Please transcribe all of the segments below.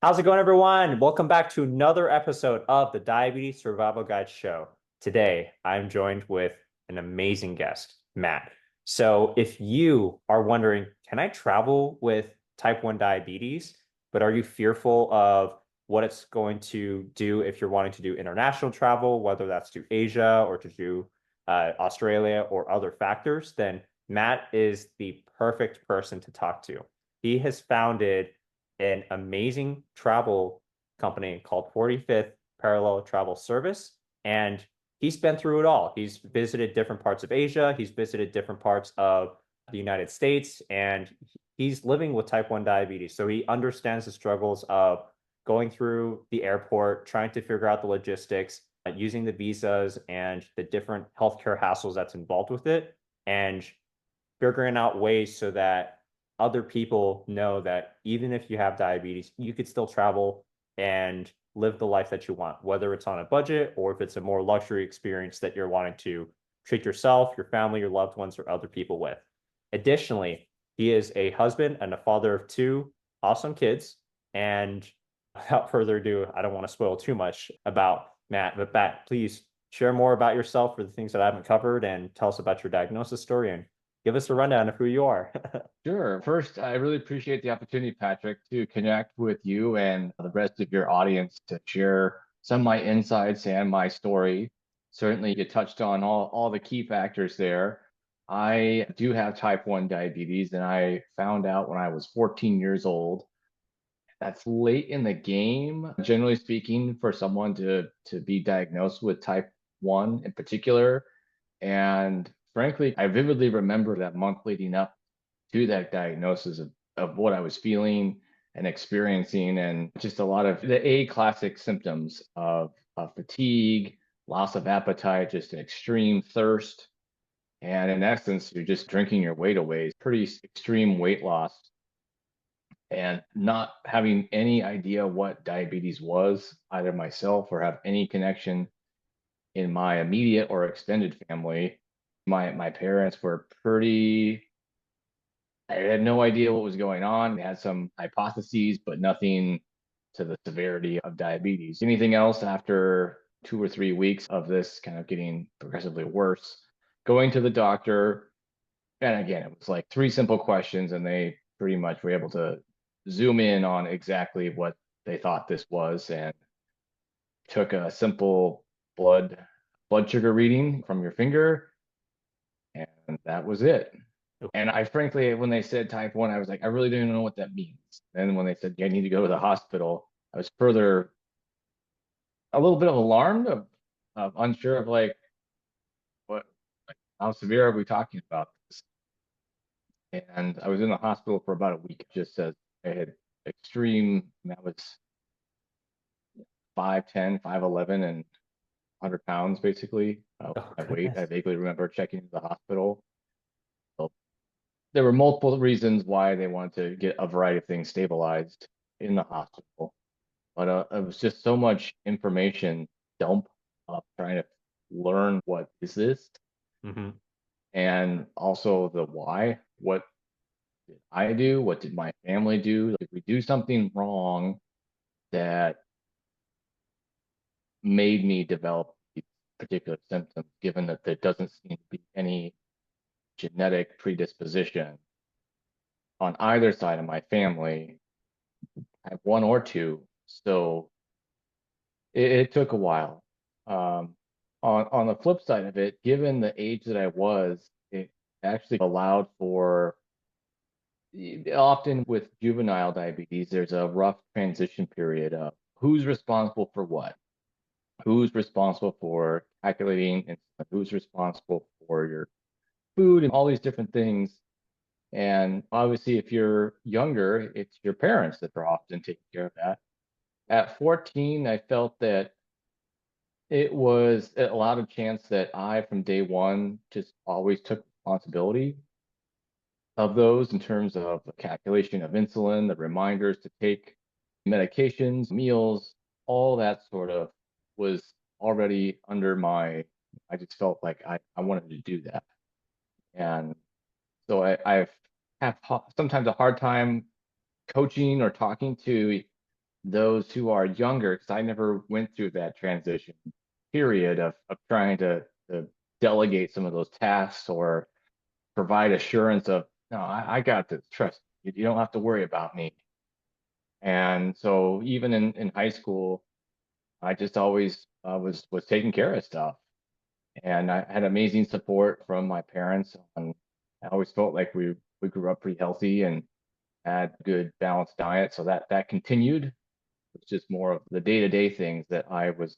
How's it going, everyone? Welcome back to another episode of the Diabetes Survival Guide Show. Today, I'm joined with an amazing guest, Matt. So, if you are wondering, can I travel with type 1 diabetes, but are you fearful of what it's going to do if you're wanting to do international travel, whether that's to Asia or to do Australia or other factors, then Matt is the perfect person to talk to. He has founded an amazing travel company called 45th Parallel Travel Service. And he's been through it all. He's visited different parts of Asia, he's visited different parts of the United States, and he's living with type 1 diabetes. So he understands the struggles of going through the airport, trying to figure out the logistics, using the visas and the different healthcare hassles that's involved with it, and figuring out ways so that other people know that even if you have diabetes, you could still travel and live the life that you want, whether it's on a budget or if it's a more luxury experience that you're wanting to treat yourself, your family, your loved ones, or other people with. Additionally, he is a husband and a father of two awesome kids. And without further ado, I don't want to spoil too much about Matt, but Matt, please share more about yourself for the things that I haven't covered and tell us about your diagnosis story and give us a rundown of who you are. Sure. First, I really appreciate the opportunity, Patrick, to connect with you and the rest of your audience to share some of my insights and my story. Certainly, you touched on all the key factors there. I do have type 1 diabetes, and I found out when I was 14 years old. That's late in the game, generally speaking, for someone to be diagnosed with type 1 in particular. And frankly, I vividly remember that month leading up to that diagnosis of what I was feeling and experiencing, and just a lot of the A classic symptoms of fatigue, loss of appetite, just an extreme thirst. And in essence, you're just drinking your weight away. Pretty extreme weight loss and not having any idea what diabetes was, either myself or have any connection in my immediate or extended family. My parents were pretty I had no idea what was going on. They had some hypotheses, but nothing to the severity of diabetes. Anything else after 2 or 3 weeks of this kind of getting progressively worse, going to the doctor, and again, it was like three simple questions, and they pretty much were able to zoom in on exactly what they thought this was, and took a simple blood sugar reading from your finger, and that was it. And I frankly, when they said type 1, I was like, I really didn't know what that means. And when they said, yeah, I need to go to the hospital, I was further a little bit of alarmed, of unsure of like, what, like, how severe are we talking about this? And I was in the hospital for about a week. It just says I had extreme, that was 5'10", 5'11", and 100 pounds basically. Oh, My weight. I goodness. vaguely remember checking into the hospital. So there were multiple reasons why they wanted to get a variety of things stabilized in the hospital. But it was just so much information dump trying to learn what is this, Hmm. and also the why. What did I do? What did my family do? Like, we do something wrong that made me develop these particular symptoms, given that there doesn't seem to be any genetic predisposition on either side of my family. I have one or two, so it took a while. Um, on the flip side of it, given the age that I was, it actually allowed for, often with juvenile diabetes, there's a rough transition period of who's responsible for what, who's responsible for calculating insulin, who's responsible for your food and all these different things. And obviously, if you're younger, it's your parents that are often taking care of that. At 14, I felt that it allowed a chance that I, from day one, just always took responsibility of those in terms of the calculation of insulin, the reminders to take medications, meals, all that sort of was already under I just felt like I wanted to do that. And so I've sometimes a hard time coaching or talking to those who are younger, because I never went through that transition period of trying to delegate some of those tasks or provide assurance of, no, I got this, trust me. You don't have to worry about me. And so even in high school, I just always was taking care of stuff. And I had amazing support from my parents. And I always felt like we grew up pretty healthy and had good balanced diet. So that continued. It's just more of the day-to-day things that I was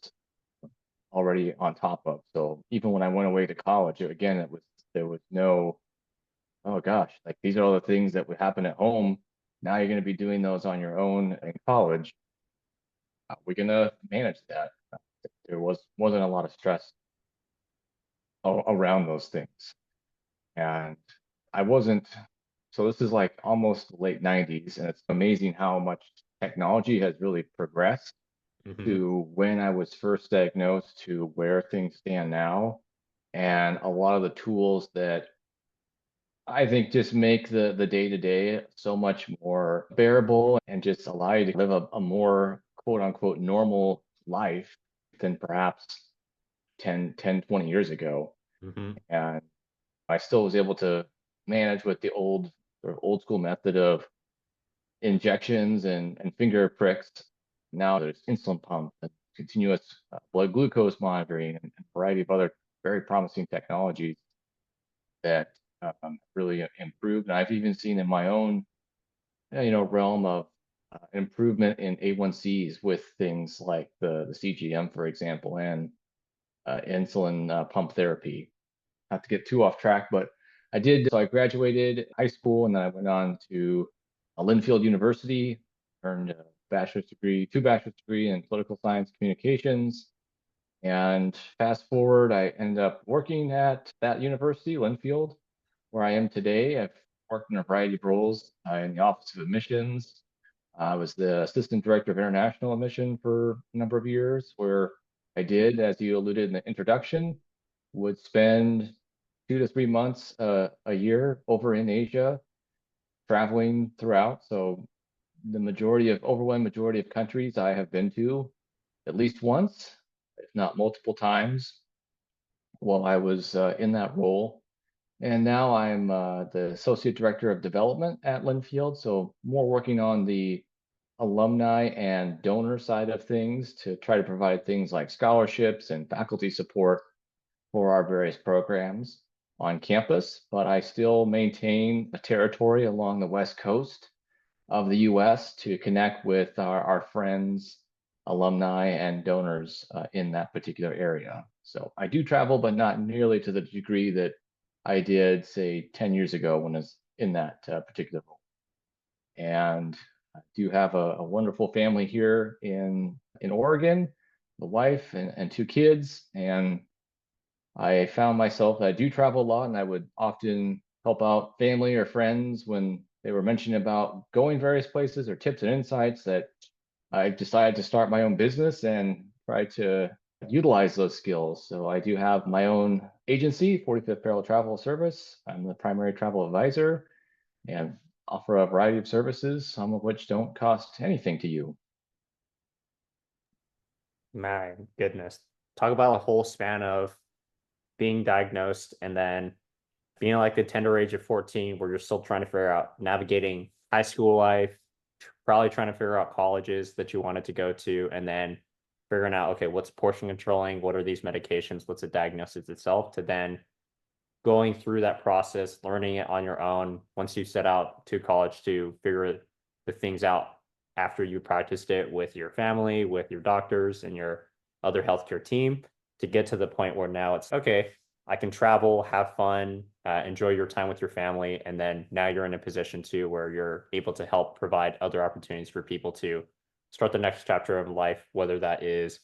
already on top of. So even when I went away to college, again, there was no, oh gosh, like these are all the things that would happen at home. Now you're going to be doing those on your own in college. How are we going to manage that? There wasn't a lot of stress around those things. And I wasn't, so this is like almost late 90s, and it's amazing how much technology has really progressed Hmm. to when I was first diagnosed to where things stand now. And a lot of the tools that I think just make the day to day so much more bearable and just allow you to live a more quote unquote normal life than perhaps 20 years ago. Hmm. And I still was able to manage with the old school method of injections and finger pricks. Now there's insulin pumps and continuous blood glucose monitoring and a variety of other very promising technologies that really improved. And I've even seen in my own realm of improvement in A1Cs with things like the CGM, for example, and insulin pump therapy. Not to get too off track, but I did. So I graduated high school and then I went on to Linfield University, earned a bachelor's degree, two bachelor's degree in political science communications. And fast forward, I ended up working at that university, Linfield, where I am today. I've worked in a variety of roles in the Office of Admissions. I was the assistant director of international admission for a number of years, where I did, as you alluded in the introduction, would spend 2 to 3 months a year over in Asia, traveling throughout. So the overwhelming majority of countries I have been to at least once, if not multiple times, while I was in that role. And now I'm the associate director of development at Linfield, so more working on the alumni and donor side of things to try to provide things like scholarships and faculty support for our various programs on campus. But I still maintain a territory along the West Coast of the US to connect with our friends, alumni, and donors in that particular area. So I do travel, but not nearly to the degree that I did, say, 10 years ago when I was in that particular role. And I do have a wonderful family here in Oregon, the wife and two kids. And I found myself that I do travel a lot and I would often help out family or friends when they were mentioning about going various places or tips and insights that I decided to start my own business and try to utilize those skills. So I do have my own agency, 45th Parallel Travel Service. I'm the primary travel advisor and offer a variety of services, some of which don't cost anything to you. My goodness. Talk about a whole span of being diagnosed and then being like the tender age of 14 where you're still trying to figure out navigating high school life, probably trying to figure out colleges that you wanted to go to, and then figuring out, okay, what's portion controlling, what are these medications, what's the diagnosis itself, to then going through that process, learning it on your own once you set out to college to figure the things out after you practiced it with your family, with your doctors, and your other healthcare team to get to the point where now it's okay, I can travel, have fun, enjoy your time with your family. And then now you're in a position too where you're able to help provide other opportunities for people to start the next chapter of life, whether that is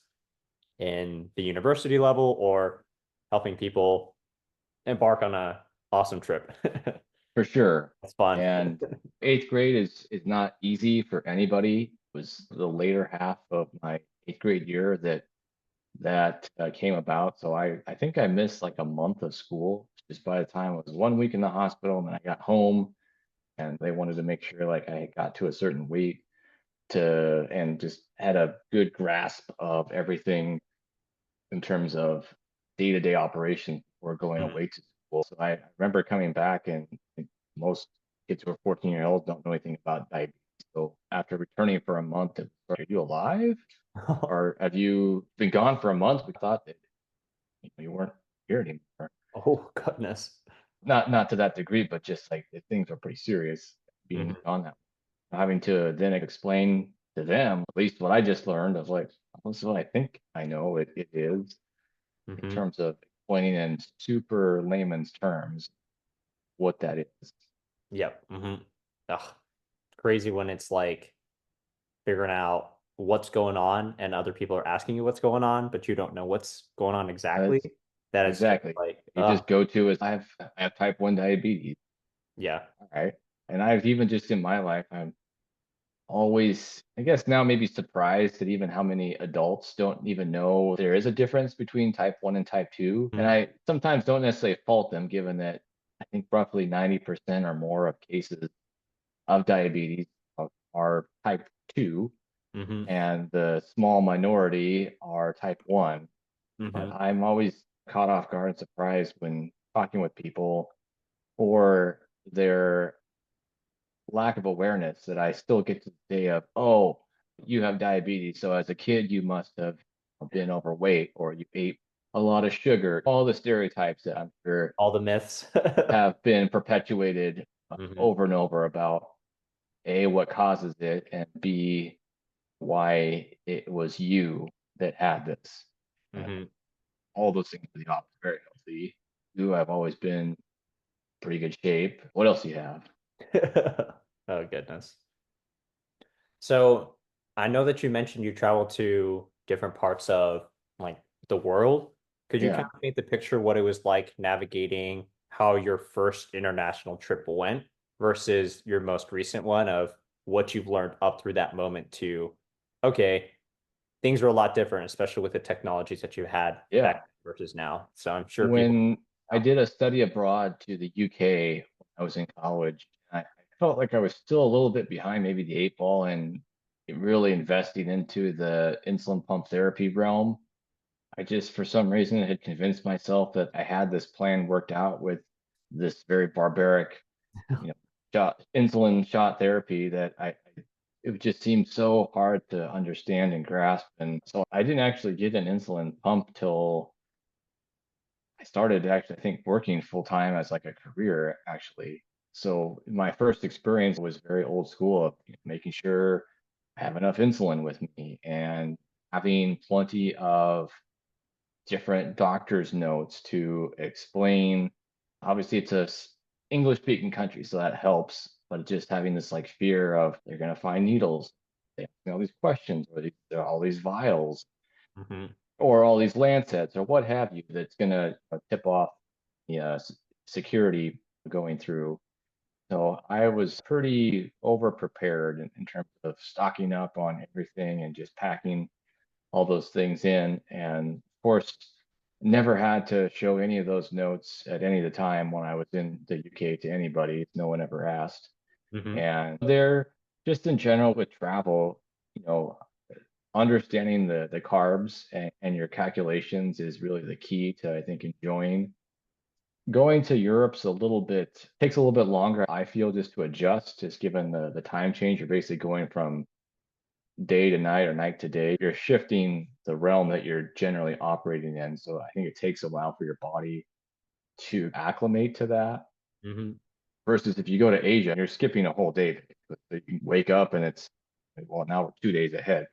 in the university level or helping people embark on a awesome trip. For sure. That's fun. And eighth grade is not easy for anybody. It was the later half of my eighth grade year that came about. So I think I missed like a month of school just by the time it was 1 week in the hospital and then I got home and they wanted to make sure like I got to a certain weight. and just had a good grasp of everything in terms of day-to-day operations before going Mhm. away to school. So I remember coming back, and most kids who are 14-year-olds don't know anything about diabetes. So after returning for a month, are you alive? Or have you been gone for a month? We thought that you weren't here anymore. Oh, goodness. Not to that degree, but just like things are pretty serious being Mhm. gone that having to then explain to them, at least what I just learned of like, this is what I think I know it is in Mhm. terms of explaining in super layman's terms what that is. Yep. Ugh, crazy when it's like figuring out what's going on and other people are asking you what's going on, but you don't know what's going on exactly. That's That is just exactly. like, You just go to is I have type 1 diabetes. yeah. All right. And I've even just in my life, I'm always, I guess now maybe surprised at even how many adults don't even know there is a difference between type 1 and type 2. And Mhm. I sometimes don't necessarily fault them, given that I think roughly 90% or more of cases of diabetes are type 2, Mhm. and the small minority are type 1. But Mhm. I'm always caught off guard and surprised when talking with people or their lack of awareness that I still get to say of, oh, you have diabetes. So as a kid, you must have been overweight or you ate a lot of sugar. All the stereotypes that I'm sure All the myths. have been perpetuated Mhm. over and over about A, what causes it, and B, why it was you that had this. And Mhm. all those things are the opposite, very healthy. You have always been pretty good shape. What else do you have? Oh, goodness. So I know that you mentioned you travel to different parts of like the world. Could you kind Yeah. of paint the picture what it was like navigating how your first international trip went versus your most recent one of what you've learned up through that moment to, okay, things are a lot different, especially with the technologies that you had Yeah. back then versus now. So I'm sure people. When I did a study abroad to the UK when I was in college, I felt like I was still a little bit behind maybe the eight ball and really investing into the insulin pump therapy realm. I just, for some reason, had convinced myself that I had this plan worked out with this very barbaric, you know, insulin shot therapy that it just seemed so hard to understand and grasp. And so I didn't actually get an insulin pump till I started actually, I think, working full time as like a career actually. So my first experience was very old school of making sure I have enough insulin with me and having plenty of different doctor's notes to explain. Obviously, it's a English speaking country, so that helps. But just having this like fear of they're gonna find needles, they ask me all these questions, or there are all these vials, Mhm. or all these lancets, or what have you, that's gonna tip off the security going through. So I was pretty over prepared in terms of stocking up on everything and just packing all those things in. And of course, never had to show any of those notes at any of the time when I was in the UK to anybody. No one ever asked. Mhm. And they're just in general with travel, you know, understanding the carbs and your calculations is really the key to, I think, enjoying. Going to Europe's a little bit takes a little bit longer, I feel, just to adjust, just given the time change. You're basically going from day to night or night to day. You're shifting the realm that you're generally operating in. So I think it takes a while for your body to acclimate to that. Mhm. Versus if you go to Asia, you're skipping a whole day. You wake up and it's, well, now we're 2 days ahead.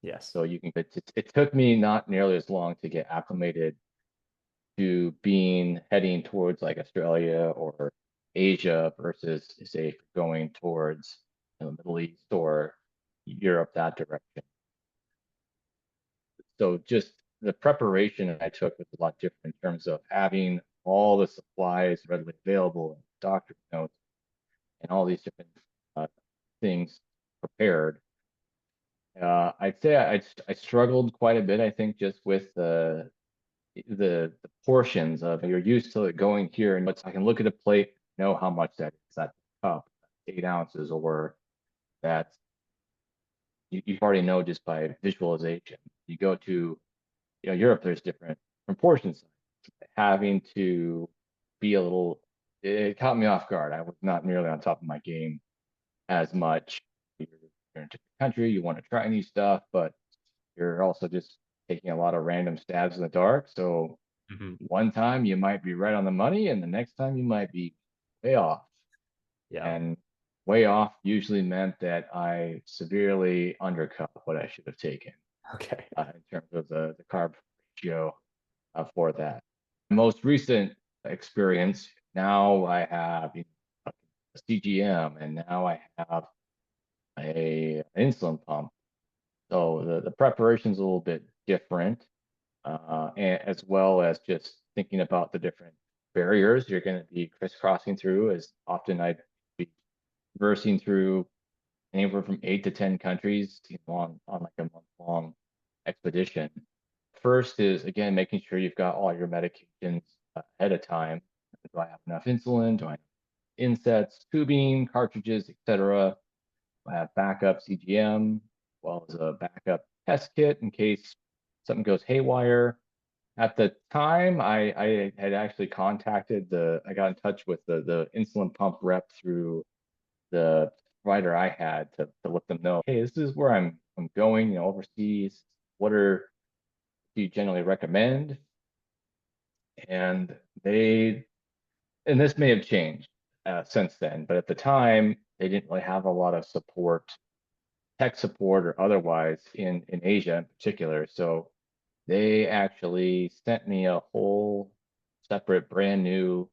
Yes. So you can, it took me not nearly as long to get acclimated to being heading towards like Australia or Asia versus say going towards the Middle East or Europe that direction. So just the preparation I took was a lot different in terms of having all the supplies readily available, and doctor notes, and all these different uh, things prepared. I'd say I struggled quite a bit. I think just with the portions of you're used to it going here, and I can look at a plate, know how much that is. That cup, 8 ounces, or that's You already know just by visualization. You go to Europe, there's different proportions. Having to be a little, it caught me off guard. I was not nearly on top of my game as much. You're in a different country, you want to try new stuff, but you're also just taking a lot of random stabs in the dark. So Hmm. one time you might be right on the money, and the next time you might be way off. Yeah. And way off usually meant that I severely undercut what I should have taken Okay. in terms of the carb ratio for that. Most recent experience, now I have a CGM, and now I have a insulin pump. So the preparation's a little bit different, and as well as just thinking about the different barriers you're going to be crisscrossing through. As often I'd be conversing through anywhere from 8 to 10 countries, on like a month-long expedition. First is again making sure you've got all your medications ahead of time. Do I have enough insulin? Do I have insets, tubing, cartridges, etc.? I have backup CGM, as well as a backup test kit in case something goes haywire. At the time, I had actually I got in touch with the insulin pump rep through the provider I had to let them know, hey, this is where I'm going, overseas. What do you generally recommend? And they, and this may have changed since then, but at the time, they didn't really have a lot of support, tech support or otherwise in Asia in particular. So they actually sent me a whole separate brand new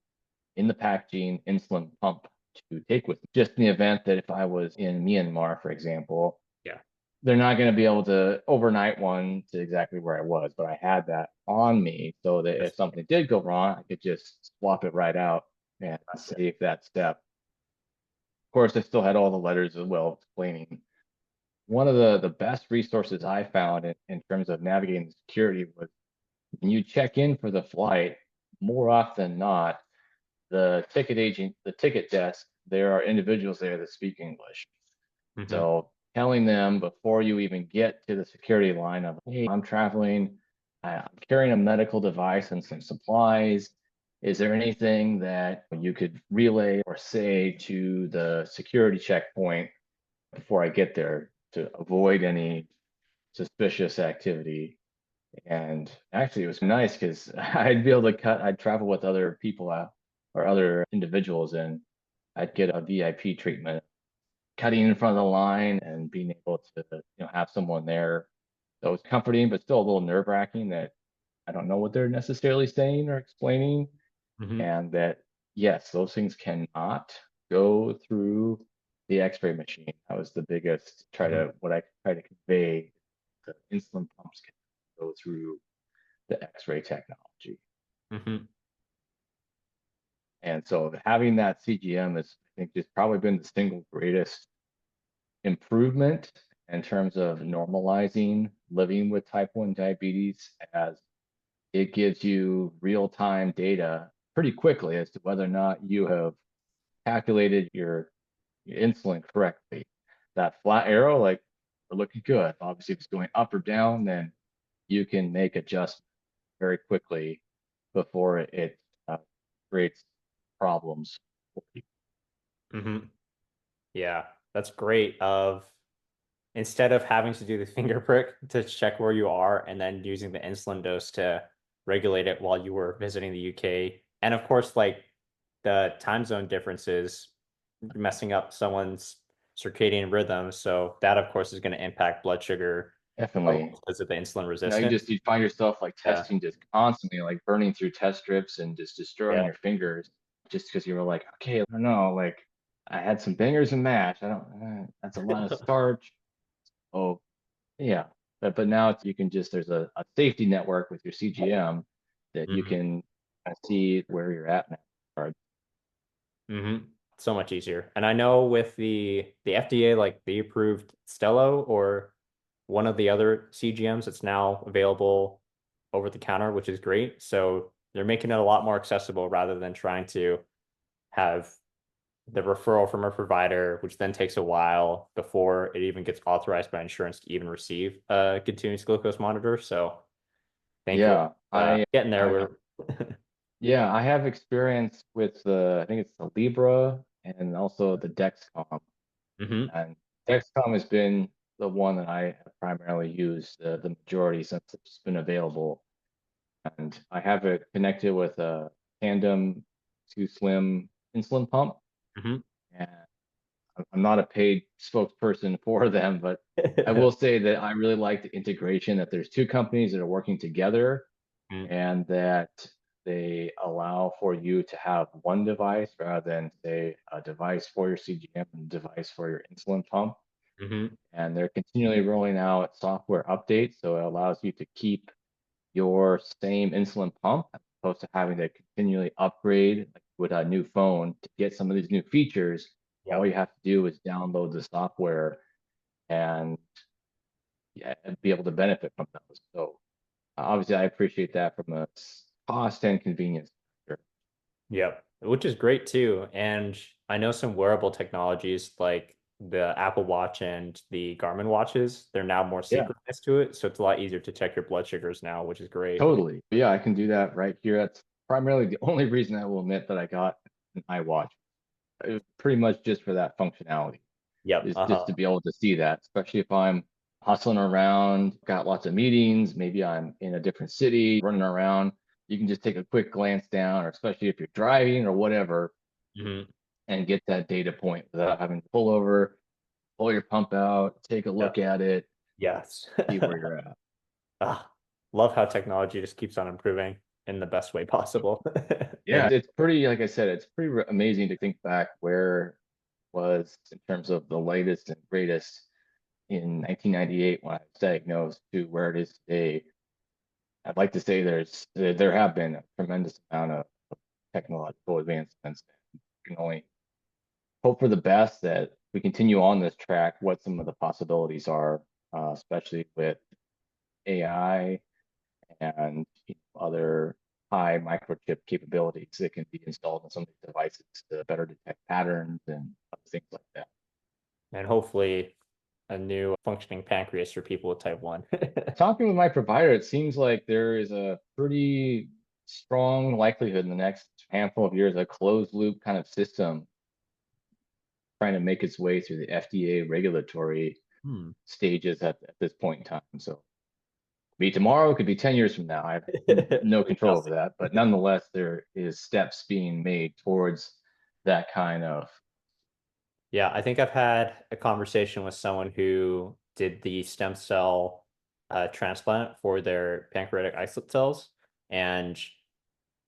in the packaging insulin pump to take with me, just in the event that if I was in Myanmar, for example, Yeah. they're not going to be able to overnight one to exactly where I was, but I had that on me so that if That's something did go wrong, I could just swap it right out and gotcha. save that step. Of course, I still had all the letters as well explaining. One of the best resources I found in terms of navigating security was when you check in for the flight, more often than not, the ticket agent, the ticket desk, there are individuals there that speak English. Hmm. So telling them before you even get to the security line of, hey, I'm traveling, I'm carrying a medical device and some supplies. Is there anything that you could relay or say to the security checkpoint before I get there to avoid any suspicious activity? And actually, it was nice because I'd be able to I'd travel with other people or other individuals, and I'd get a VIP treatment, cutting in front of the line and being able to have someone there that was comforting, but still a little nerve wracking that I don't know what they're necessarily saying or explaining, Hmm. and that yes, those things cannot go through the X-ray machine. That was the biggest Hmm. what I try to convey. The insulin pumps can go through the X-ray technology. Hmm. And so having that CGM is, I think, just probably been the single greatest improvement in terms of normalizing living with type 1 diabetes, as it gives you real-time data pretty quickly as to whether or not you have calculated your insulin correctly. That flat arrow, like, we're looking good. Obviously, if it's going up or down, then you can make adjustments very quickly before it uh, creates problems for people. Hmm. Yeah, that's great. Of Instead of having to do the finger prick to check where you are and then using the insulin dose to regulate it while you were visiting the UK. And of course, like the time zone differences messing up someone's circadian rhythm. So that of course is going to impact blood sugar levels Definitely. because of the insulin You resistance. you find yourself like Yeah. testing just constantly, like burning through test strips and just destroying Yeah. your fingers just because you were like, okay, I don't know, like I had some bangers and mash. I don't, that's a lot of starch. Oh, yeah. But now you can just, there's a safety network with your CGM that you Hmm. can see where you're at now. Hmm. So much easier. And I know with the FDA, like they approved Stello or one of the other CGMs, it's now available over the counter, which is great. So they're making it a lot more accessible rather than trying to have the referral from a provider, which then takes a while before it even gets authorized by insurance to even receive a continuous glucose monitor. So thankfully, Yeah, I, getting there. I, We're yeah, I have experience with the, I think it's the Libra and also the Dexcom. Mhm. And Dexcom has been the one that I have primarily used the majority since it's been available. And I have it connected with a tandem too slim insulin pump. Mhm. And I'm not a paid spokesperson for them, but I will say that I really like the integration that there's two companies that are working together Mhm. and that they allow for you to have one device rather than say a device for your CGM and a device for your insulin pump. Mhm. And they're continually rolling out software updates, so it allows you to keep your same insulin pump as opposed to having to continually upgrade like with a new phone to get some of these new features. All Yep. you have to do is download the software and, yeah, and be able to benefit from those. So obviously, I appreciate that from a cost and convenience factor. Yep. Which is great too. And I know some wearable technologies like the Apple Watch and the Garmin watches, they're now more Yeah, synchronous to it. So it's a lot easier to check your blood sugars now, which is great. totally. Yeah, I can do that right here. That's primarily the only reason I will admit that I got an iWatch. It was pretty much just for that functionality, Yep. is just to Uh-huh. be able to see that, especially if I'm hustling around, got lots of meetings, maybe I'm in a different city, running around. You can just take a quick glance down, or especially if you're driving or whatever, Mhm. and get that data point without having to pull over, pull your pump out, take a look Yep. at it, Yes. see where you're at. Ah, love how technology just keeps on improving in the best way possible. Yeah, And it's pretty, like I said, it's pretty amazing to think back where was in terms of the latest and greatest in 1998 when I was diagnosed to where it is today. I'd like to say there have been a tremendous amount of technological advancements. We can only hope for the best that we continue on this track, what some of the possibilities are, especially with AI and other high microchip capabilities that can be installed in some of these devices to better detect patterns and things like that. and hopefully a new functioning pancreas for people with type 1. Talking with my provider, it seems like there is a pretty strong likelihood in the next handful of years, a closed loop kind of system trying to make its way through the FDA regulatory Hmm. stages at this point in time. So it could be tomorrow, it could be 10 years from now. I have no We control shall over see. that, but nonetheless, there is steps being made towards that kind of. Yeah, I think I've had a conversation with someone who did the stem cell transplant for their pancreatic islet cells, and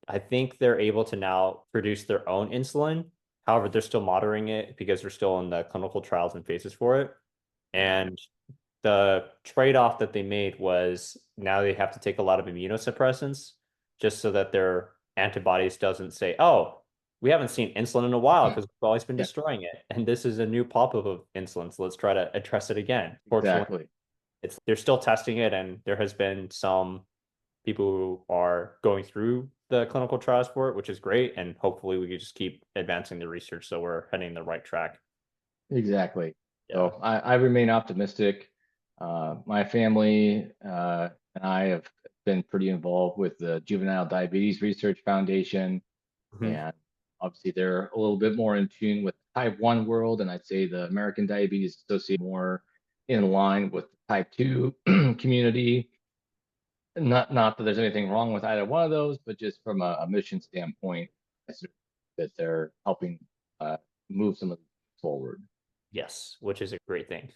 I think they're able to now produce their own insulin. However, they're still monitoring it because they're still in the clinical trials and phases for it. Yeah. And the trade-off that they made was now they have to take a lot of immunosuppressants just so that their antibodies doesn't say, oh, we haven't seen insulin in a while because we've always been Yeah, destroying it. And this is a new pop-up of insulin, so let's try to address it again. Fortunately, exactly. it's they're still testing it, and there has been some people who are going through the clinical trials for it, which is great. And hopefully we can just keep advancing the research so we're heading the right track. Exactly. Yeah. So I remain optimistic. My family and I have been pretty involved with the Juvenile Diabetes Research Foundation, Mhm. and obviously they're a little bit more in tune with the type 1 world, and I'd say the American Diabetes Association more in line with the type 2 community. Not that there's anything wrong with either one of those, but just from a mission standpoint, that they're helping uh, move some of these forward. Yes, which is a great thing.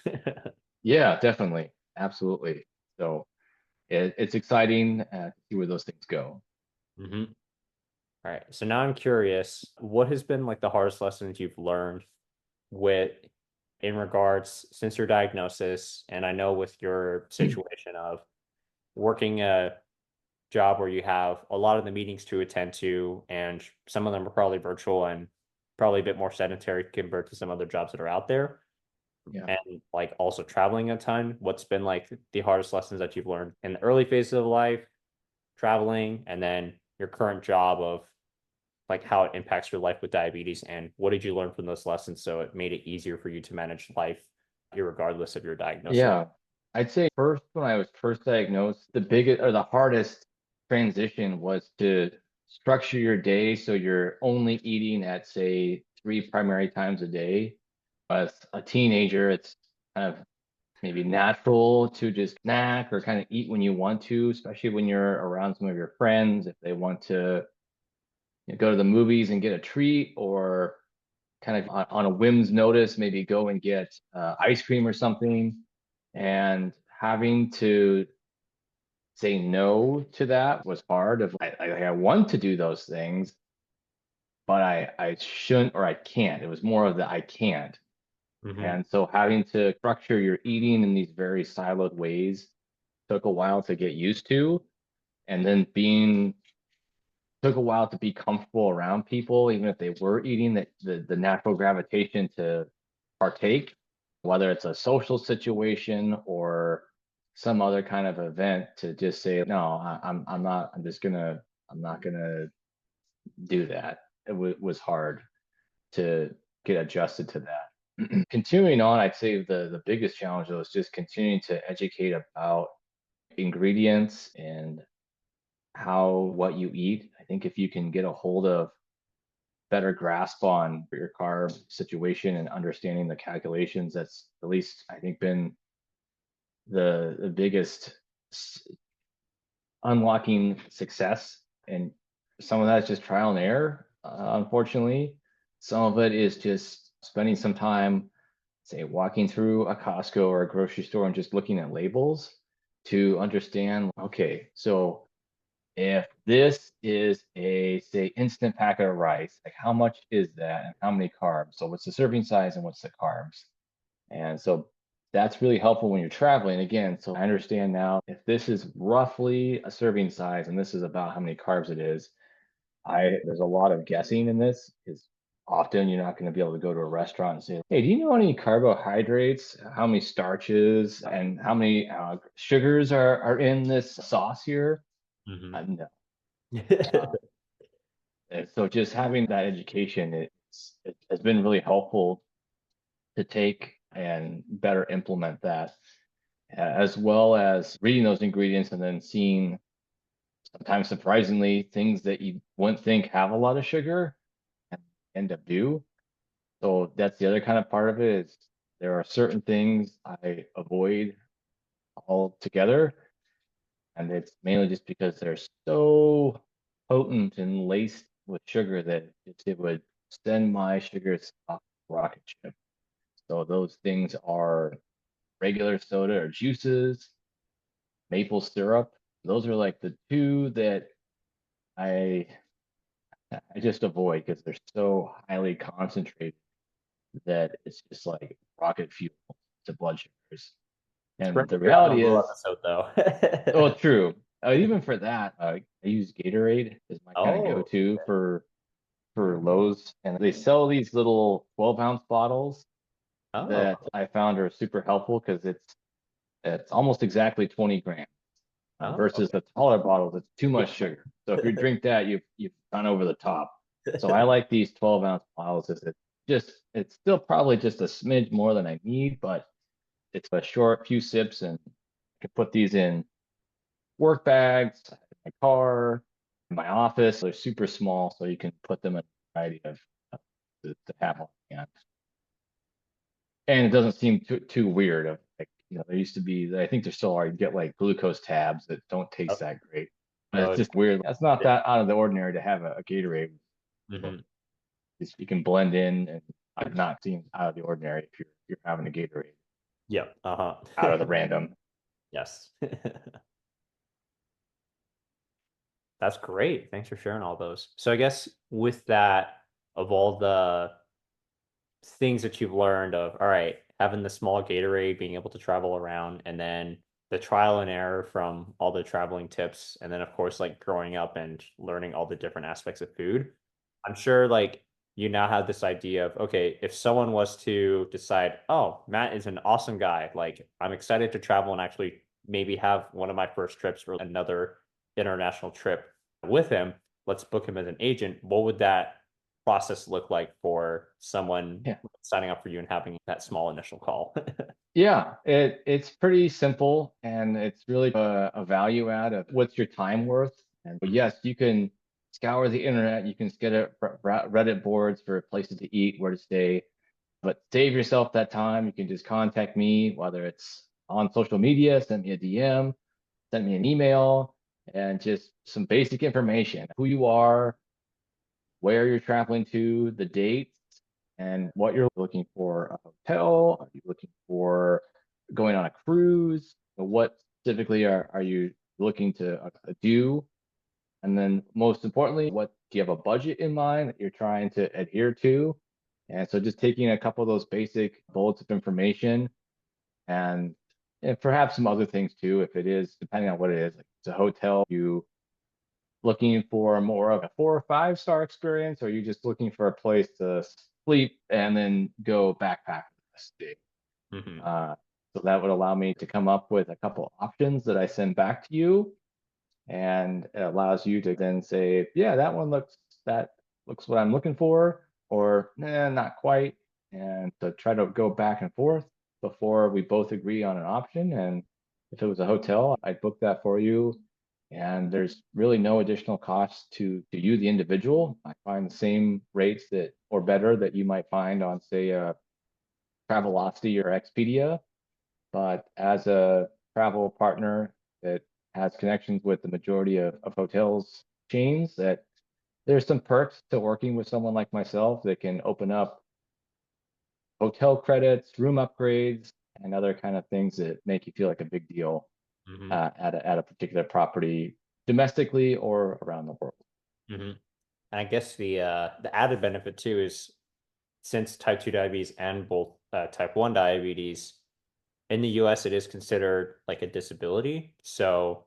Yeah, definitely. Absolutely. So it's exciting to see where those things go. Mhm. All right. So now I'm curious, what has been like the hardest lessons you've learned with in regards since your diagnosis? And I know with your situation of working a job where you have a lot of the meetings to attend to, and some of them are probably virtual and probably a bit more sedentary compared to some other jobs that are out there. Yeah. And like also traveling a ton. What's been like the hardest lessons that you've learned in the early phases of life, traveling, and then your current job of like how it impacts your life with diabetes, and what did you learn from those lessons so it made it easier for you to manage life regardless of your diagnosis? Yeah. I'd say first, when I was first diagnosed, the biggest or the hardest transition was to structure your day so you're only eating at, say, three primary times a day. As a teenager, it's kind of maybe natural to just snack or kind of eat when you want to, especially when you're around some of your friends, if they want to go to the movies and get a treat, or kind of on a whim's notice, maybe go and get ice cream or something. And having to say no to that was hard. I want to do those things, but I shouldn't or I can't. It was more of the I can't. Hmm. And so having to structure your eating in these very siloed ways took a while to get used to. And then being took a while to be comfortable around people, even if they were eating, that the natural gravitation to partake, whether it's a social situation or some other kind of event, to just say, no, I'm not, I'm not gonna do that. Was hard to get adjusted to that. Continuing on, I'd say the biggest challenge though is just continuing to educate about ingredients and how what you eat. I think if you can get a hold of better grasp on your carb situation and understanding the calculations, that's at least I think been the biggest unlocking success. And some of that is just trial and error, unfortunately. Some of it is just spending some time, say, walking through a Costco or a grocery store and just looking at labels to understand, okay, so if this is a, say, instant packet of rice, like how much is that and how many carbs? So what's the serving size and what's the carbs? And so that's really helpful when you're traveling. Again, so I understand now if this is roughly a serving size and this is about how many carbs it is, I there's a lot of guessing in this because often you're not going to be able to go to a restaurant and say, "Hey, do you know any carbohydrates, how many starches, and how many sugars are in this sauce here?" Hmm. No. Uh, and so just having that education, it has been really helpful to take and better implement that, as well as reading those ingredients and then seeing sometimes surprisingly things that you wouldn't think have a lot of sugar and end up do. So that's the other kind of part of it is there are certain things I avoid altogether. And it's mainly just because they're so potent and laced with sugar that it would send my sugars off a rocket ship. So those things are regular soda or juices, maple syrup. Those are like the two that I I just avoid because they're so highly concentrated that it's just like rocket fuel to blood sugars. Spring And the Beer on a reality little is, episode though. oh, true. Even for that, I use Gatorade as my kind of Oh, go-to for Lowe's, and they sell these little 12-ounce bottles that oh, I found are super helpful because it's almost exactly 20 grams versus oh, the taller bottles. It's too much sugar. So if you okay. drink that, you've gone over the top. So I like these 12-ounce bottles. It's still probably just a smidge more than I need, but it's a short few sips, and I can put these in work bags, my car, in my office. They're super small, so you can put them in a variety of to have on hand. And it doesn't seem too weird. Of like, there used to be, I think there still are, you get like glucose tabs that don't taste Oh, that great. But it's oh, just weird. It's not that out of the ordinary to have a Gatorade. So mhm. you can blend in, and I've not seen out of the ordinary if you're having a Gatorade Yep. Uh-huh. out of the random. Yes. That's great. Thanks for sharing all those. So I guess with that, of all the things that you've learned of, all right, having the small Gatorade, being able to travel around, and then the trial and error from all the traveling tips, and then of course like growing up and learning all the different aspects of food. I'm sure like you now have this idea of, okay, if someone was to decide, oh, Matt is an awesome guy, like I'm excited to travel and actually maybe have one of my first trips or another international trip with him. let's book him as an agent, what would that process look like for someone Yeah. signing up for you and having that small initial call? Yeah, it's pretty simple, and it's really a value add of what's your time worth. And but yes, you can scour the internet, you can get Reddit boards for places to eat, where to stay, but save yourself that time. You can just contact me, whether it's on social media, send me a DM, send me an email, and just some basic information, who you are, where you're traveling to, the dates, and what you're looking for. A hotel? Are you looking for going on a cruise? What specifically are you looking to do? And then most importantly, what do you have a budget in mind that you're trying to adhere to? And so just taking a couple of those basic bullets of information and perhaps some other things too, if it is, depending on what it is. Like it's a hotel, you looking for more of a 4 or 5 star experience, or are you just looking for a place to sleep and then go backpack the rest of the day? Hmm. So that would allow me to come up with a couple options that I send back to you, and it allows you to then say, yeah, that looks what I'm looking for, or nah, not quite, and to try to go back and forth before we both agree on an option. And if it was a hotel, I'd book that for you, and there's really no additional cost to you, the individual. I find the same rates that or better that you might find on, say, Travelocity or Expedia, but as a travel partner that has connections with the majority of hotels chains, that there's some perks to working with someone like myself that can open up hotel credits, room upgrades, and other kind of things that make you feel like a big deal Hmm. at a particular property, domestically or around the world. Hmm. And I guess the added benefit too is since type 2 diabetes and both type 1 diabetes in the US, it is considered like a disability. So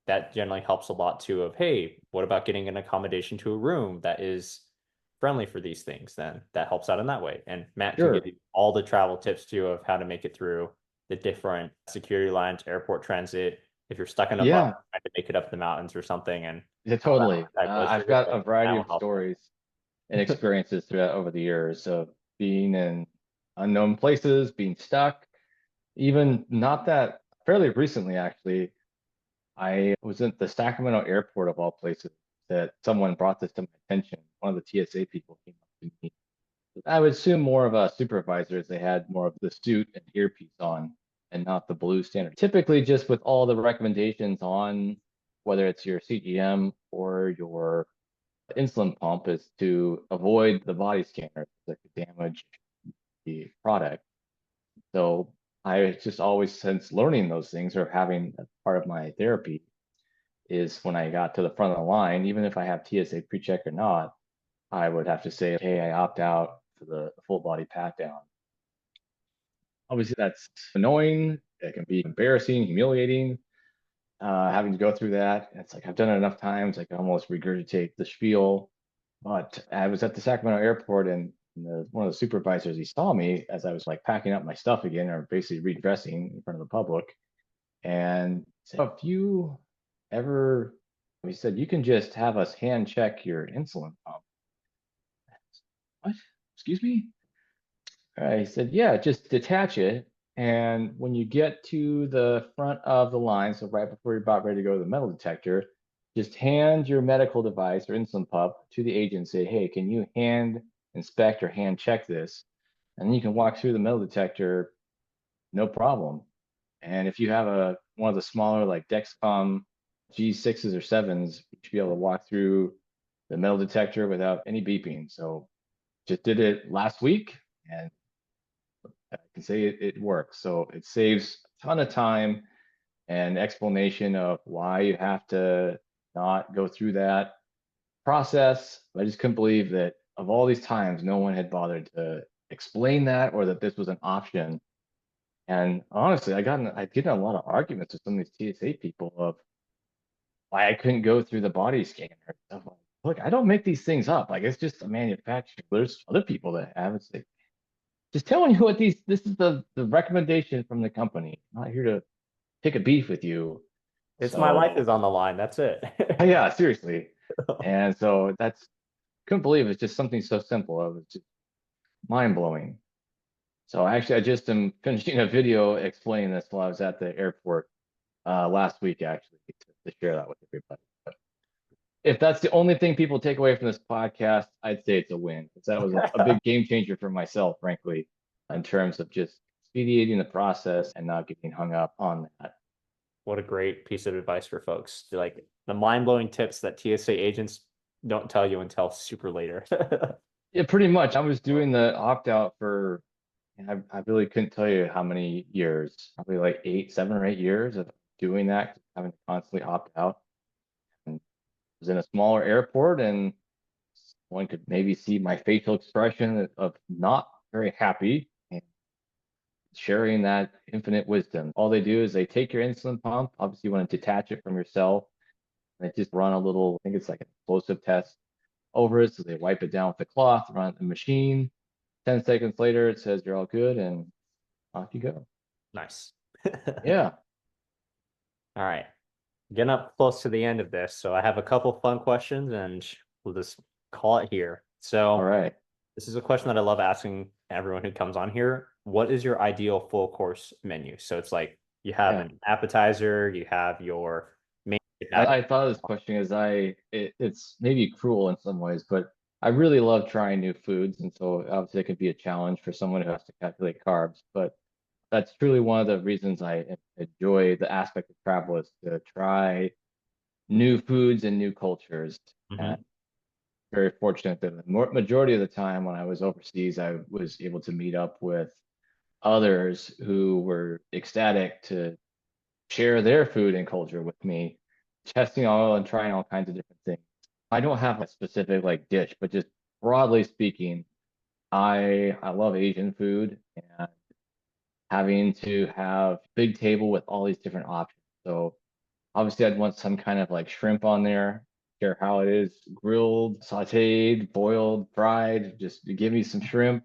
that generally helps a lot too of, hey, what about getting an accommodation to a room that is friendly for these things? Then that helps out in that way. And Matt can give Sure. you all the travel tips too of how to make it through the different security lines, airport transit, if you're stuck in a bus Yeah, trying to make it up the mountains or something and yeah, all that totally. type I've blizzard, got then a variety Matt will of help stories and experiences throughout over the years of being in unknown places, being stuck, even not that fairly recently, actually. I was at the Sacramento airport of all places that someone brought this to my attention. One of the TSA people came up to me. I would assume more of a supervisor, as they had more of the suit and earpiece on and not the blue standard. Typically, just with all the recommendations on whether it's your CGM or your insulin pump, is to avoid the body scanner that could damage the product. So I just always, since learning those things or having a part of my therapy, is when I got to the front of the line, even if I have TSA pre-check or not, I would have to say, hey, I opt out for the full body pat down. Obviously, that's annoying. It can be embarrassing, humiliating, having to go through that. It's like I've done it enough times, I can almost regurgitate the spiel. But I was at the Sacramento airport, and one of the supervisors, he saw me as I was like packing up my stuff again, or basically redressing in front of the public, and said, if you ever, he said, you can just have us hand check your insulin pump. What? Excuse me? He said, yeah, just detach it. And when you get to the front of the line, so right before you're about ready to go to the metal detector, just hand your medical device or insulin pump to the agent and say, hey, can you hand inspect or hand check this? And then you can walk through the metal detector, no problem. And if you have one of the smaller like Dexcom G6s or 7s, you should be able to walk through the metal detector without any beeping. So just did it last week, and I can say it works. So it saves a ton of time and explanation of why you have to not go through that process. I just couldn't believe that of all these times, no one had bothered to explain that, or that this was an option. And honestly, I'd get in a lot of arguments with some of these TSA people of why I couldn't go through the body scanner and stuff. Like, look, I don't make these things up. Like, it's just a manufacturer. There's other people that have. It's like, just telling you what this is the recommendation from the company. I'm not here to pick a beef with you. It's my So life is on the line. That's it. yeah, seriously. And so that's couldn't believe it's just something so simple. It was just mind blowing. So actually, I just am finishing a video explaining this while I was at the airport last week, actually, to share that with everybody. But if that's the only thing people take away from this podcast, I'd say it's a win because that was a big game changer for myself, frankly, in terms of just expediting the process and not getting hung up on that. What a great piece of advice for folks. Like the mind-blowing tips that TSA agents don't tell you until super later. Yeah, pretty much. I was doing the opt out for, I really couldn't tell you how many years, probably like 7 or 8 years of doing that, having to constantly opt out. And was in a smaller airport, and one could maybe see my facial expression of not very happy and sharing that infinite wisdom. All they do is they take your insulin pump. Obviously, you want to detach it from yourself. And they just run a little, I think it's like an explosive test over it. So they wipe it down with the cloth, run it in the machine. 10 seconds later, it says you're all good, and off you go. Nice. Yeah. All right. Getting up close to the end of this. So I have a couple fun questions and we'll just call it here. All So right. this is a question that I love asking everyone who comes on here. What is your ideal full course menu? So it's like you have Yeah. an appetizer, you have your main, you have, I thought of this question as it's maybe cruel in some ways, but I really love trying new foods. And so obviously it can be a challenge for someone who has to calculate carbs. But that's truly one of the reasons I enjoy the aspect of travel is to try new foods and new cultures. And Mhm. very fortunate that the majority of the time when I was overseas, I was able to meet up with others who were ecstatic to share their food and culture with me, testing all and trying all kinds of different things. I don't have a specific like dish, but just broadly speaking, I love Asian food and having to have big table with all these different options. So obviously I'd want some kind of like shrimp on there, care how it is, grilled, sauteed, boiled, fried, just give me some shrimp,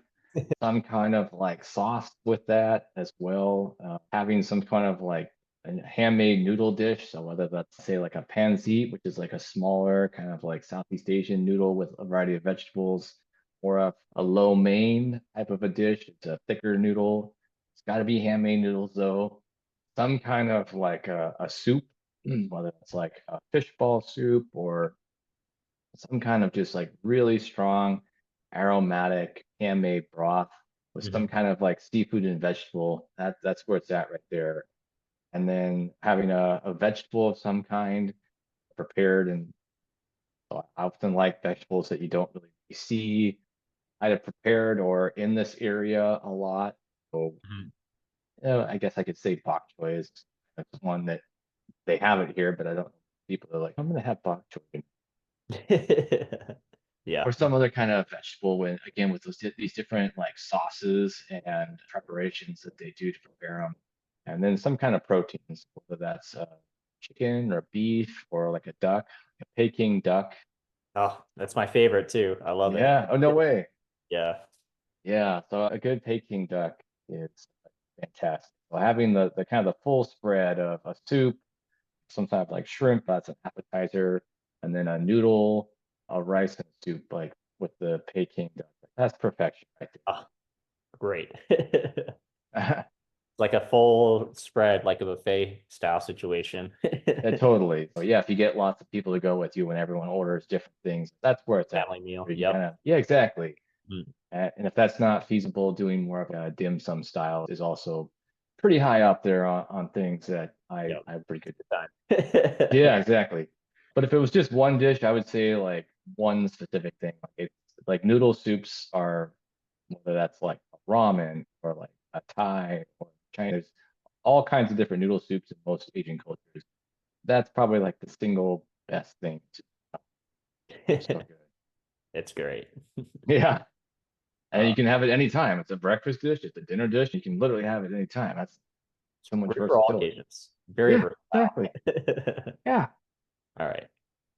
some kind of like sauce with that as well. Having some kind of like a handmade noodle dish. So whether that's say like a pansy, which is like a smaller kind of like Southeast Asian noodle with a variety of vegetables, or a lo mein type of a dish. It's a thicker noodle. It's got to be handmade noodles though. Some kind of like a soup, whether it's like a fishball soup or some kind of just like really strong aromatic handmade broth with some Mhm. kind of like seafood and vegetable. That's where it's at right there. And then having a vegetable of some kind prepared, and I often like vegetables that you don't really see either prepared or in this area a lot. So Mhm. I guess I could say bok choy is that's one that they have it here, but I don't. People are like, I'm gonna have bok choy Yeah. or some other kind of vegetable when again with these different like sauces and preparations that they do to prepare them, and then some kind of proteins, whether that's chicken or beef or like a duck, a Peking duck. Oh, that's my favorite too. I love it. Yeah. Oh, no way. Yeah. Yeah. So a good Peking duck is fantastic. So having the kind of the full spread of a soup, some type of like shrimp, that's an appetizer, and then a noodle, a rice and soup, like with the Peking duck. That's perfection right Oh, great. there. Like a full spread, like a buffet style situation. Yeah, totally. But yeah, if you get lots of people to go with you when everyone orders different things, that's where it's at. Family meal. Where you can Yep. kind of, yeah, exactly. Mm, And if that's not feasible, doing more of a dim sum style is also pretty high up there on things that yep. I have pretty good. Time. Yeah, exactly. But if it was just one dish, I would say like one specific thing. Like it's like noodle soups are whether that's like ramen or like a Thai or Chinese, all kinds of different noodle soups in most Asian cultures. That's probably like the single best thing. They're so good. It's great. Yeah. And Uh, you can have it anytime. It's a breakfast dish, it's a dinner dish. You can literally have it anytime. That's so much great for all versatility. occasions. Very Yeah, versatile. exactly. Yeah. All right.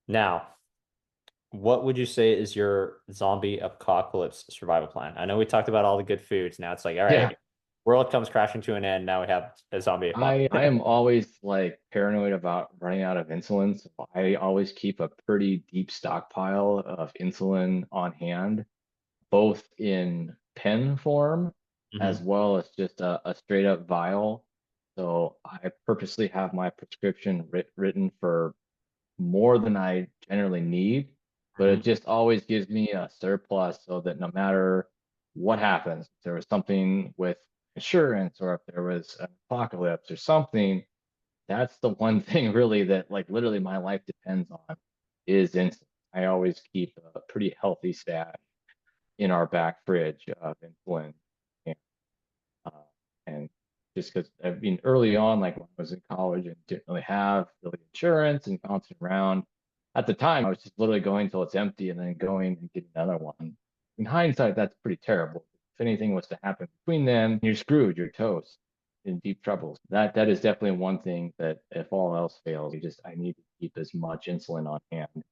Now, what would you say is your zombie apocalypse survival plan? I know we talked about all the good foods. Now it's like, all Yeah. right, World comes crashing to an end. Now we have a zombie I apocalypse. am always like paranoid about running out of insulin. So I always keep a pretty deep stockpile of insulin on hand, both in pen form as Hmm. well as just a straight up vial. So I purposely have my prescription written for more than I generally need, but Hmm. it just always gives me a surplus so that no matter what happens, if there was something with insurance or if there was an apocalypse or something, that's the one thing really that like literally my life depends on is insulin. I always keep a pretty healthy stash in our back fridge of insulin. And, uh, and just because I mean, early on, like when I was in college and didn't really have really insurance and bouncing around, at the time, I was just literally going till it's empty and then going and getting another one. In hindsight, that's pretty terrible. If anything was to happen between then, you're screwed, you're toast, in deep trouble. That is definitely one thing that if all else fails, I need to keep as much insulin on hand.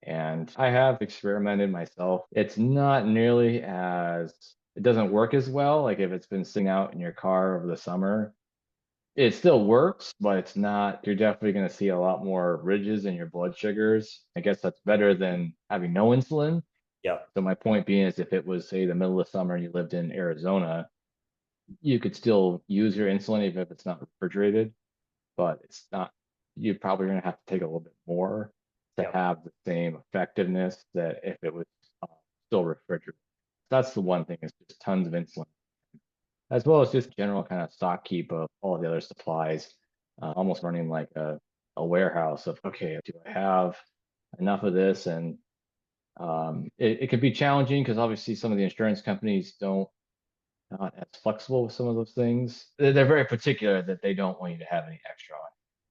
And I have experimented myself. It's not nearly as, it doesn't work as well. Like if it's been sitting out in your car over the summer, it still works, but it's not, you're definitely going to see a lot more ridges in your blood sugars. I guess that's better than having no insulin. Yep. So my point being is if it was, say, the middle of summer and you lived in Arizona, you could still use your insulin even if it's not refrigerated, but it's not, you're probably going to have to take a little bit more to Yep. have the same effectiveness that if it was uh, still refrigerated. That's the one thing is just tons of insulin, as well as just general kind of stock keep of all the other supplies, almost running like a warehouse of, okay, do I have enough of this? And it could be challenging because obviously some of the insurance companies don't not as flexible with some of those things. They're very particular that they don't want you to have any extra on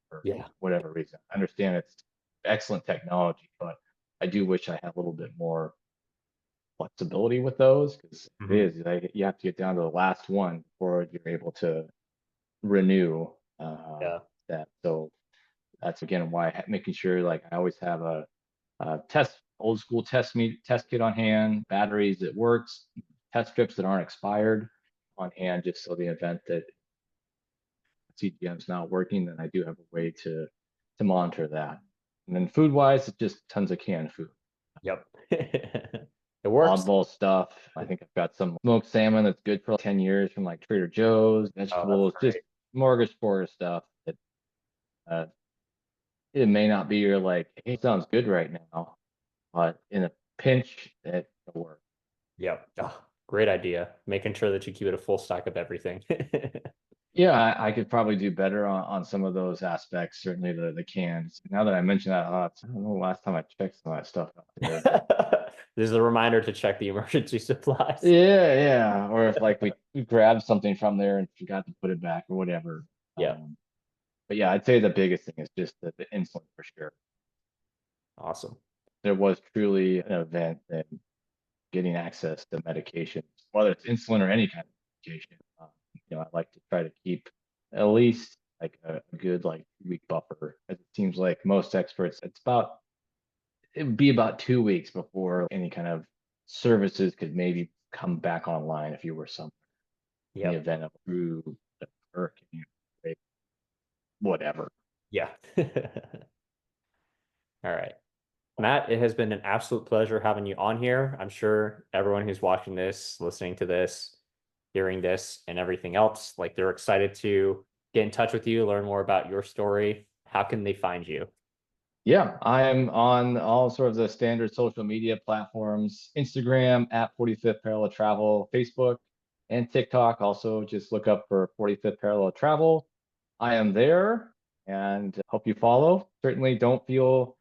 for Yeah. whatever reason. I understand it's excellent technology, but I do wish I had a little bit more flexibility with those because it Hmm. is like you have to get down to the last one before you're able to renew Yeah. that. So that's again why making sure like I always have a test old school test kit on hand, batteries that works, test strips that aren't expired on hand, just so the event that CGM is not working, then I do have a way to monitor that. And then food wise, it's just tons of canned food. Yep. It works. Oddball stuff. I think I've got some smoked salmon that's good for like 10 years from like Trader Joe's, Oh, that's vegetables, just great. smorgasbord stuff that uh, it may not be your like, hey, it sounds good right now, but in a pinch, it will work. Yep. Oh, great idea. Making sure that you keep it a full stock of everything. Yeah, I could probably do better on some of those aspects, certainly the cans. Now that I mention that, I don't know the last time I checked some of that stuff out there. This is a reminder to check the emergency supplies. Yeah, yeah. Or if like we grabbed something from there and forgot to put it back or whatever. Yep. But yeah, I'd say the biggest thing is just the insulin for sure. Awesome. There was truly an event that getting access to medication, whether it's insulin or any kind of medication. I like to try to keep at least like a good like 2 week buffer, as it seems like most experts, it would be about 2 weeks before any kind of services could maybe come back online if you were somewhere in the Yep. event of a true hurricane, whatever. Yeah. All right. Matt, it has been an absolute pleasure having you on here. I'm sure everyone who's watching this, listening to this, hearing this, and everything else, like they're excited to get in touch with you, learn more about your story. How can they find you? Yeah, I'm on all sort of the standard social media platforms, Instagram at 45th Parallel Travel, Facebook and TikTok. Also, just look up for 45th Parallel Travel. I am there and hope you follow. Certainly don't feel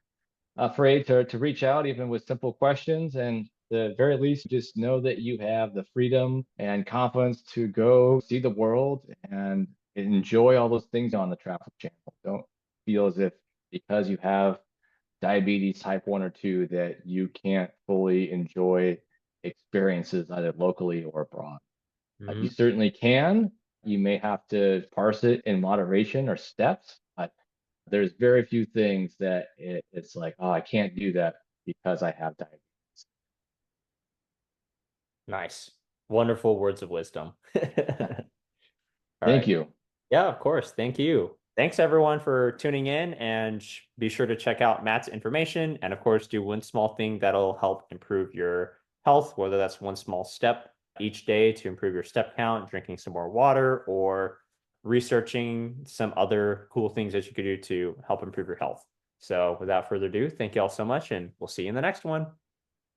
afraid to reach out, even with simple questions. And the very least, just know that you have the freedom and confidence to go see the world and enjoy all those things on the travel channel. Don't feel as if because you have diabetes type 1 or 2 that you can't fully enjoy experiences either locally or abroad. You Mhm. certainly can. You may have to parse it in moderation or steps, but there's very few things that it's like, oh, I can't do that because I have diabetes. Nice. Wonderful words of wisdom. All Thank right. you. Yeah, of course. Thank you. Thanks everyone for tuning in and be sure to check out Matt's information and of course do one small thing that'll help improve your health, whether that's one small step each day to improve your step count, drinking some more water, or researching some other cool things that you could do to help improve your health. So without further ado, thank you all so much and we'll see you in the next one.